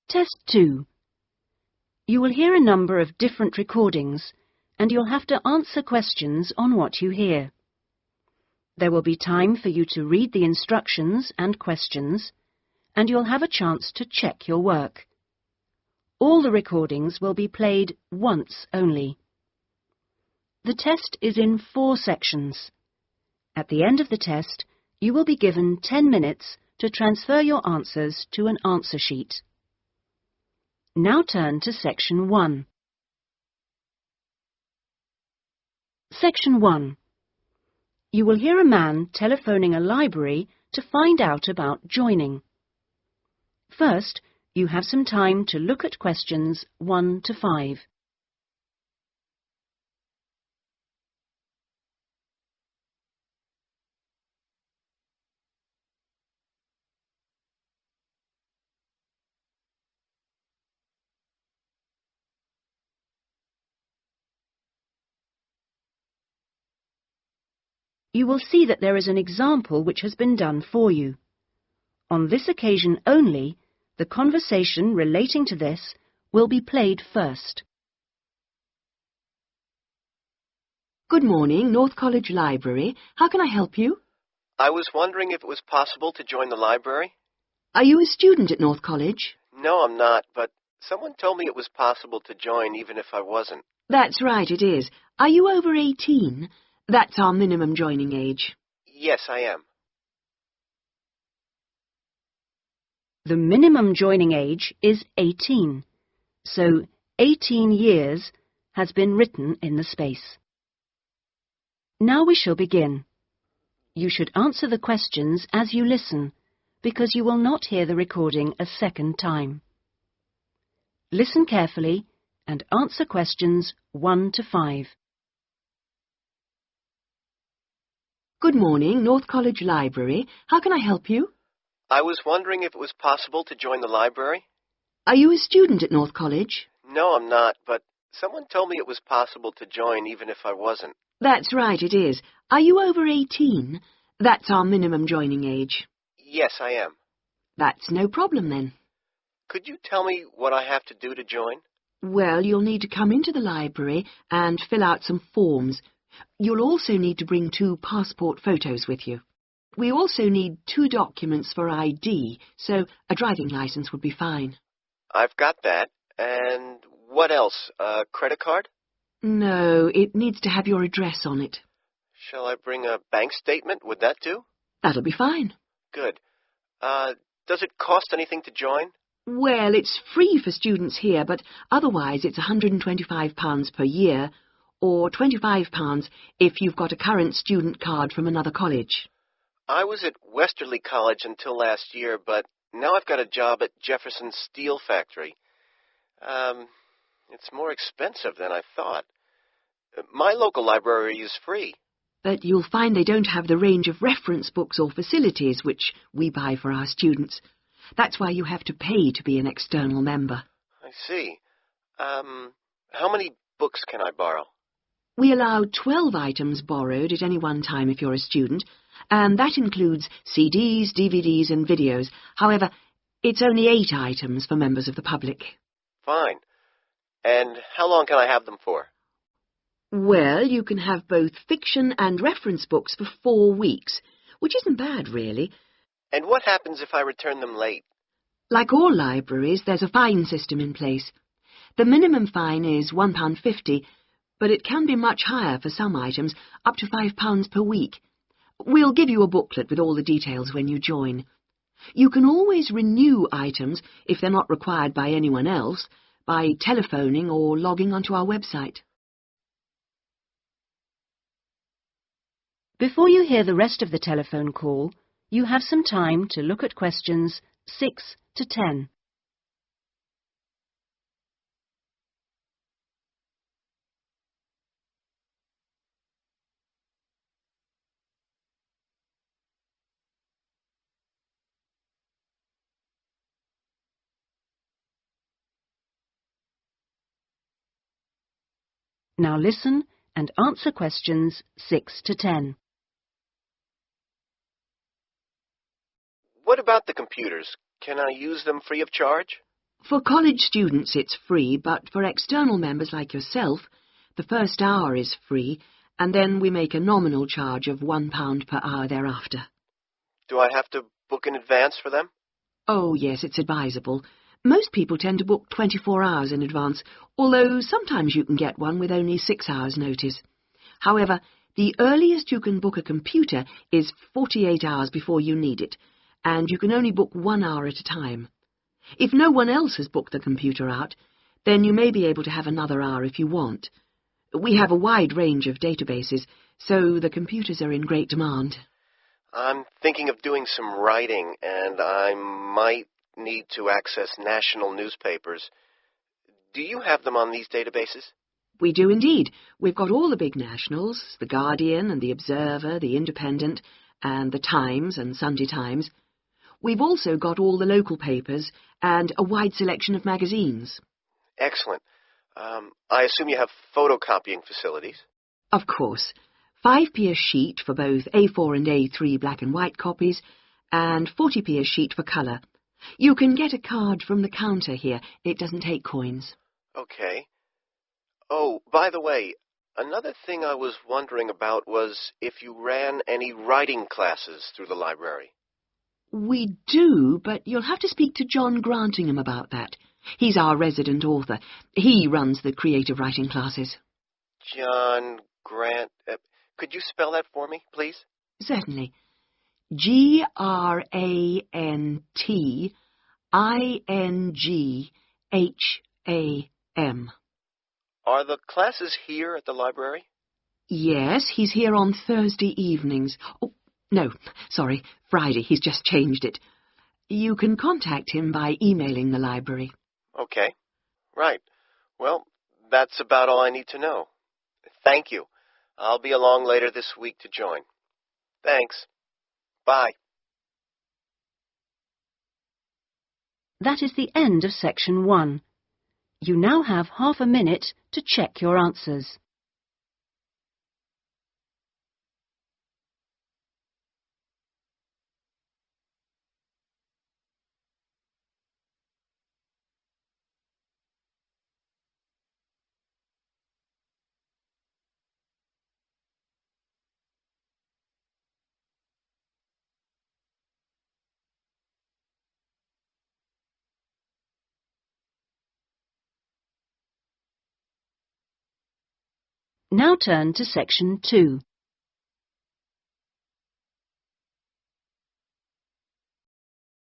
Test 2. You will hear a number of different recordings, and you'll have to answer questions on what you hear. There will be time for you to read the instructions and questions, and you'll have a chance to check your work. All the recordings will be played once only. The test is in 4 sections. At the end of the test, you will be given 10 minutes to transfer your answers to an answer sheet. Now turn to Section 1. Section 1. You will hear a man telephoning a library to find out about joining. First, you have some time to look at questions 1 to 5. You will see that there is an example which has been done for you. On this occasion only, the conversation relating to this will be played first. Good morning, North College Library. How can I help you? I was wondering if it was possible to join the library. Are you a student at North College? No, I'm not, but someone told me it was possible to join even if I wasn't. That's right, it is. Are you over 18? That's our minimum joining age. Yes, I am. The minimum joining age is 18, so 18 years has been written in the space. Now we shall begin. You should answer the questions as you listen, because you will not hear the recording a second time. Listen carefully and answer questions 1 to 5. Good morning, North College Library. How can I help you? I was wondering if it was possible to join the library. Are you a student at North College? No, I'm not, but someone told me it was possible to join even if I wasn't. That's right, it is. Are you over 18? That's our minimum joining age. Yes, I am. That's no problem then. Could you tell me what I have to do to join? Well, you'll need to come into the library and fill out some forms. You'll also need to bring 2 passport photos with you. We also need 2 documents for ID, so a driving license would be fine. I've got that. And what else? A credit card? No, it needs to have your address on it. Shall I bring a bank statement? Would that do? That'll be fine. Good. Does it cost anything to join? Well, it's free for students here, but otherwise it's £125 per year, or £25 if you've got a current student card from another college. I was at Westerly College until last year, but now I've got a job at Jefferson Steel Factory. It's more expensive than I thought. My local library is free. But you'll find they don't have the range of reference books or facilities which we buy for our students. That's why you have to pay to be an external member. I see. How many books can I borrow? We allow 12 items borrowed at any one time if you're a student, and that includes CDs, DVDs and videos. However, it's only 8 items for members of the public. Fine. And how long can I have them for? Well, you can have both fiction and reference books for 4 weeks, which isn't bad, really. And what happens if I return them late? Like all libraries, there's a fine system in place. The minimum fine is £1.50, but it can be much higher for some items, up to £5 per week. We'll give you a booklet with all the details when you join. You can always renew items, if they're not required by anyone else, by telephoning or logging onto our website. Before you hear the rest of the telephone call, you have some time to look at questions 6 to 10. Now listen and answer questions 6 to 10. What about the computers? Can I use them free of charge? For college students it's free, but for external members like yourself, the first hour is free, and then we make a nominal charge of £1 per hour thereafter. Do I have to book in advance for them? Oh, yes, it's advisable. Most people tend to book 24 hours in advance, although sometimes you can get one with only 6 hours' notice. However, the earliest you can book a computer is 48 hours before you need it, and you can only book 1 hour at a time. If no one else has booked the computer out, then you may be able to have another hour if you want. We have a wide range of databases, so the computers are in great demand. I'm thinking of doing some writing, and I might need to access national newspapers. Do you have them on these databases? We do indeed. We've got all the big nationals, The Guardian and The Observer, The Independent, and The Times and Sunday Times. We've also got all the local papers and a wide selection of magazines. Excellent. I assume you have photocopying facilities? Of course. 5p a sheet for both A4 and A3 black and white copies, and 40p a sheet for colour. You can get a card from the counter here. It doesn't take coins. Okay. Oh, by the way, another thing I was wondering about was if you ran any writing classes through the library. We do, but you'll have to speak to John Grantingham about that. He's our resident author. He runs the creative writing classes. John Grant... could you spell that for me, please? Certainly. Grantingham. Are the classes here at the library? Yes, he's here on Thursday evenings. Oh, no, sorry, Friday. He's just changed it. You can contact him by emailing the library. Okay. Right. Well, that's about all I need to know. Thank you. I'll be along later this week to join. Thanks. Bye. That is the end of section 1. You now have half a minute to check your answers. Now turn to section 2.